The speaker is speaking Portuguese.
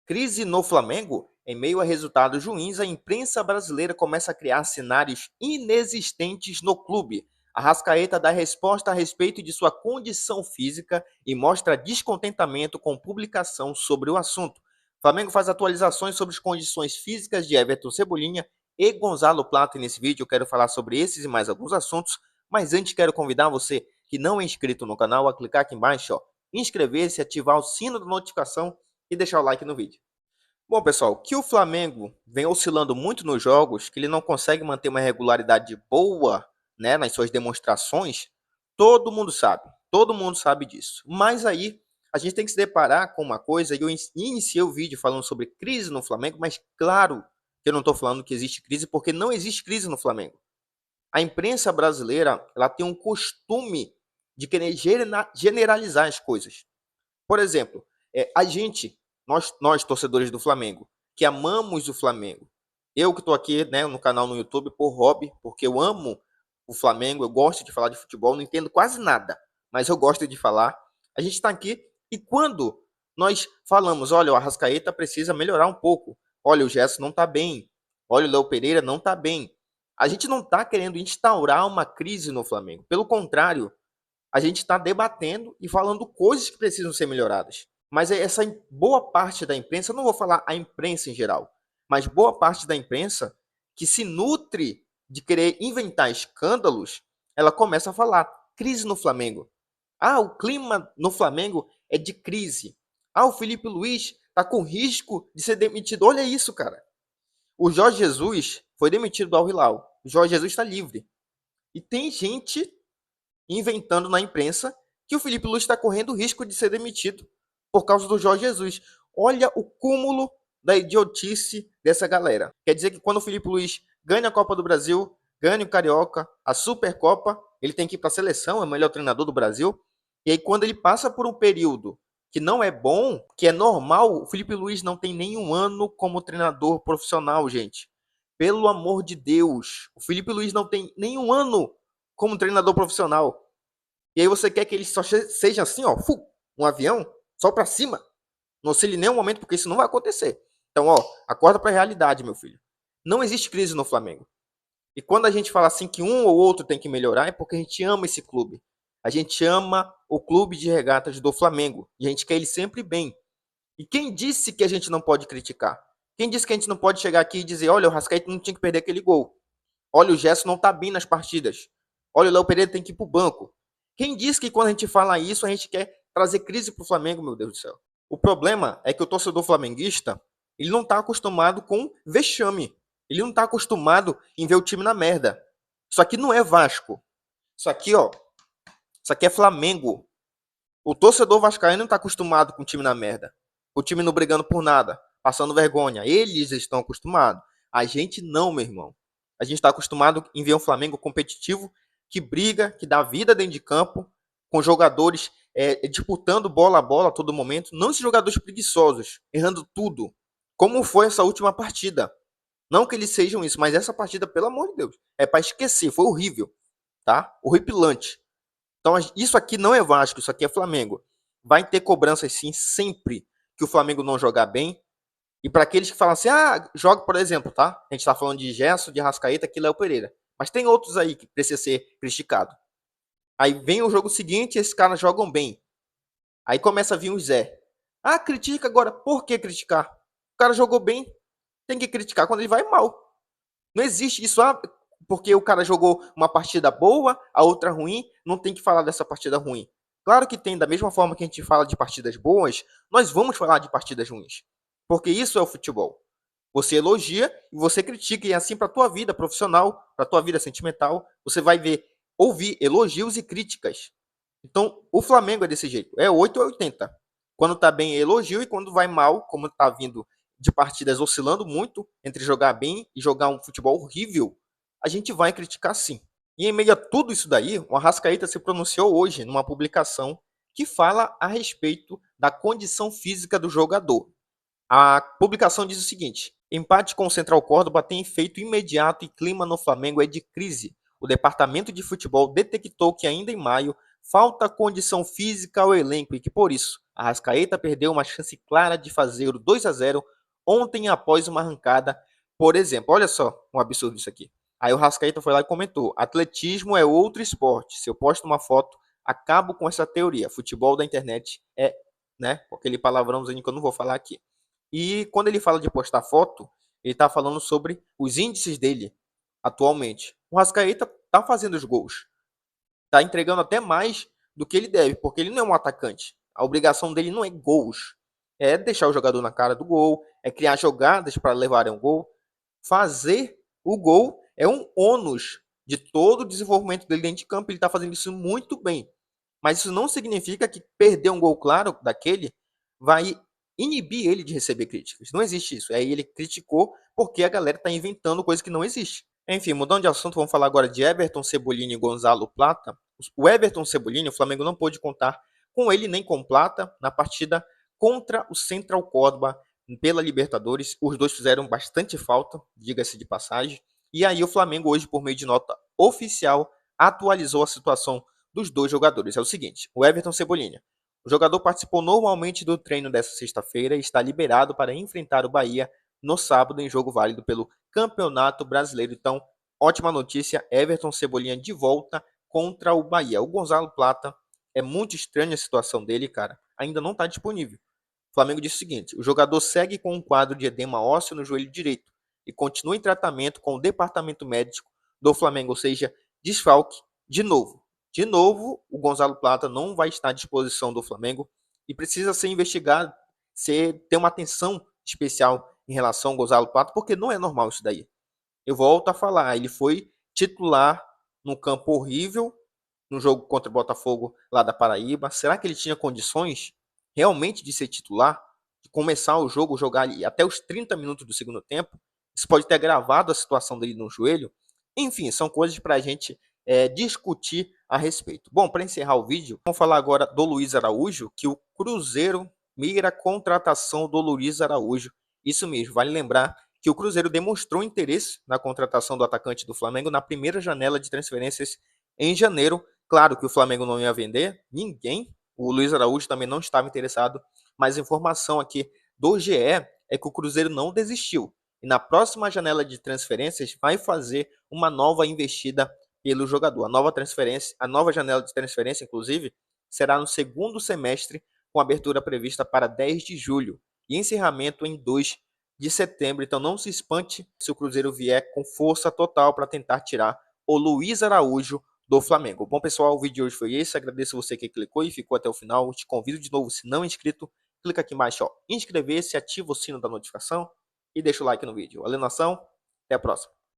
Crise no Flamengo? Em meio a resultados ruins, a imprensa brasileira começa a criar cenários inexistentes no clube. Arrascaeta dá resposta a respeito de sua condição física e mostra descontentamento com publicação sobre o assunto. Flamengo faz atualizações sobre as condições físicas de Everton Cebolinha e Gonzalo Plata. E nesse vídeo eu quero falar sobre esses e mais alguns assuntos, mas antes quero convidar você que não é inscrito no canal a clicar aqui embaixo, inscrever-se, ativar o sino da notificação e deixar o like no vídeo. Bom, pessoal, que o Flamengo vem oscilando muito nos jogos, que ele não consegue manter uma regularidade boa, né, nas suas demonstrações, todo mundo sabe disso. Mas aí a gente tem que se deparar com uma coisa, e eu iniciei o vídeo falando sobre crise no Flamengo, mas claro que eu não estou falando que existe crise, porque não existe crise no Flamengo. A imprensa brasileira, ela tem um costume de querer generalizar as coisas. Por exemplo, nós torcedores do Flamengo, que amamos o Flamengo. Eu que estou aqui, né, no canal no YouTube por hobby, porque eu amo o Flamengo, eu gosto de falar de futebol, não entendo quase nada, mas eu gosto de falar. A gente está aqui e quando nós falamos, olha, o Arrascaeta precisa melhorar um pouco, olha, o Gerson não está bem, olha, o Léo Pereira não está bem. A gente não está querendo instaurar uma crise no Flamengo. Pelo contrário, a gente está debatendo e falando coisas que precisam ser melhoradas. Mas essa boa parte da imprensa, eu não vou falar a imprensa em geral, mas boa parte da imprensa que se nutre de querer inventar escândalos, ela começa a falar crise no Flamengo. Ah, o clima no Flamengo é de crise. Ah, o Felipe Luiz está com risco de ser demitido. Olha isso, cara. O Jorge Jesus foi demitido do Al Hilal. O Jorge Jesus está livre. E tem gente inventando na imprensa que o Felipe Luiz está correndo risco de ser demitido por causa do Jorge Jesus. Olha o cúmulo da idiotice dessa galera. Quer dizer que quando o Felipe Luiz ganha a Copa do Brasil, ganha o Carioca, a Supercopa, ele tem que ir para a seleção, é o melhor treinador do Brasil. E aí quando ele passa por um período que não é bom, que é normal, o Felipe Luiz não tem nenhum ano como treinador profissional, gente. Pelo amor de Deus, o Felipe Luiz não tem nenhum ano como treinador profissional. E aí você quer que ele só seja assim, ó, um avião, só para cima. Não oscile em nenhum momento, porque isso não vai acontecer. Então, ó, acorda para a realidade, meu filho. Não existe crise no Flamengo. E quando a gente fala assim que um ou outro tem que melhorar, é porque a gente ama esse clube. A gente ama o clube de regatas do Flamengo. E a gente quer ele sempre bem. E quem disse que a gente não pode criticar? Quem disse que a gente não pode chegar aqui e dizer, olha, o Rascaeta não tinha que perder aquele gol. Olha, o Gerson não tá bem nas partidas. Olha, o Léo Pereira tem que ir pro banco. Quem disse que quando a gente fala isso, a gente quer trazer crise pro Flamengo, meu Deus do céu? O problema é que o torcedor flamenguista, ele não tá acostumado com vexame. Ele não tá acostumado em ver o time na merda. Isso aqui não é Vasco. Isso aqui, ó, isso aqui é Flamengo. O torcedor vascaíno não tá acostumado com o time na merda. O time não brigando por nada, passando vergonha. Eles estão acostumados. A gente não, meu irmão. A gente está acostumado em ver um Flamengo competitivo que briga, que dá vida dentro de campo, com jogadores disputando bola a bola a todo momento. Não esses jogadores preguiçosos, errando tudo. Como foi essa última partida. Não que eles sejam isso, mas essa partida, pelo amor de Deus, é para esquecer. Foi horrível, tá? Horripilante. Então, isso aqui não é Vasco, isso aqui é Flamengo. Vai ter cobranças sim, sempre que o Flamengo não jogar bem. E para aqueles que falam assim, ah, joga, por exemplo, tá? A gente está falando de Gerson, de Arrascaeta, que Léo Pereira. Mas tem outros aí que precisa ser criticado. Aí vem o jogo seguinte e esses caras jogam bem. Aí começa a vir o Zé. Ah, critica agora. Por que criticar? O cara jogou bem, tem que criticar quando ele vai mal. Não existe isso, porque o cara jogou uma partida boa, a outra ruim, não tem que falar dessa partida ruim. Claro que tem, da mesma forma que a gente fala de partidas boas, nós vamos falar de partidas ruins. Porque isso é o futebol. Você elogia e você critica, e é assim para a tua vida profissional, para a tua vida sentimental, você vai ouvir elogios e críticas. Então, o Flamengo é desse jeito, é 8 ou 80. Quando tá bem é elogio e quando vai mal, como tá vindo de partidas oscilando muito entre jogar bem e jogar um futebol horrível, a gente vai criticar sim. E em meio a tudo isso daí, o Arrascaeta se pronunciou hoje numa publicação que fala a respeito da condição física do jogador. A publicação diz o seguinte: empate com o Central Córdoba tem efeito imediato e clima no Flamengo é de crise. O departamento de futebol detectou que ainda em maio falta condição física ao elenco e que, por isso, Arrascaeta perdeu uma chance clara de fazer o 2-0 ontem após uma arrancada, por exemplo. Olha só um absurdo isso aqui. Aí o Arrascaeta foi lá e comentou: atletismo é outro esporte. Se eu posto uma foto, acabo com essa teoria. Futebol da internet é, né, com aquele palavrãozinho que eu não vou falar aqui. E quando ele fala de postar foto, ele está falando sobre os índices dele atualmente. O Arrascaeta está fazendo os gols, tá entregando até mais do que ele deve, porque ele não é um atacante. A obrigação dele não é gols, é deixar o jogador na cara do gol, é criar jogadas para levarem um gol. Fazer o gol é um ônus de todo o desenvolvimento dele dentro de campo. Ele está fazendo isso muito bem. Mas isso não significa que perder um gol claro daquele vai inibir ele de receber críticas. Não existe isso. Aí ele criticou porque a galera está inventando coisa que não existe. Enfim, mudando de assunto, vamos falar agora de Everton Cebolinha e Gonzalo Plata. O Everton Cebolinha, o Flamengo não pôde contar com ele nem com Plata na partida contra o Central Córdoba pela Libertadores. Os dois fizeram bastante falta, diga-se de passagem. E aí o Flamengo hoje, por meio de nota oficial, atualizou a situação dos dois jogadores. É o seguinte: o Everton Cebolinha. O jogador participou normalmente do treino dessa sexta-feira e está liberado para enfrentar o Bahia no sábado em jogo válido pelo Campeonato Brasileiro. Então, ótima notícia: Everton Cebolinha de volta contra o Bahia. O Gonzalo Plata, é muito estranha a situação dele, cara. Ainda não está disponível. O Flamengo disse o seguinte: o jogador segue com um quadro de edema ósseo no joelho direito e continua em tratamento com o departamento médico do Flamengo, ou seja, desfalque de novo. De novo, o Gonzalo Plata não vai estar à disposição do Flamengo e precisa ser investigado, ter uma atenção especial em relação ao Gonzalo Plata, porque não é normal isso daí. Eu volto a falar, ele foi titular num campo horrível, no jogo contra o Botafogo lá da Paraíba. Será que ele tinha condições realmente de ser titular? De começar o jogo, jogar ali até os 30 minutos do segundo tempo? Isso pode ter agravado a situação dele no joelho. Enfim, são coisas para a gente discutir a respeito. Bom, para encerrar o vídeo, vamos falar agora do Luiz Araújo, que o Cruzeiro mira a contratação do Luiz Araújo. Isso mesmo, vale lembrar que o Cruzeiro demonstrou interesse na contratação do atacante do Flamengo na primeira janela de transferências em janeiro. Claro que o Flamengo não ia vender ninguém, o Luiz Araújo também não estava interessado, mas a informação aqui do GE é que o Cruzeiro não desistiu e na próxima janela de transferências vai fazer uma nova investida pelo jogador. A nova janela de transferência, inclusive, será no segundo semestre, com abertura prevista para 10 de julho e encerramento em 2 de setembro. Então não se espante se o Cruzeiro vier com força total para tentar tirar o Luiz Araújo do Flamengo. Bom, pessoal, o vídeo de hoje foi esse. Agradeço você que clicou e ficou até o final. Te convido de novo, se não é inscrito, clica aqui embaixo, ó, inscrever-se, ativa o sino da notificação e deixa o like no vídeo. Valeu, nação. Até a próxima.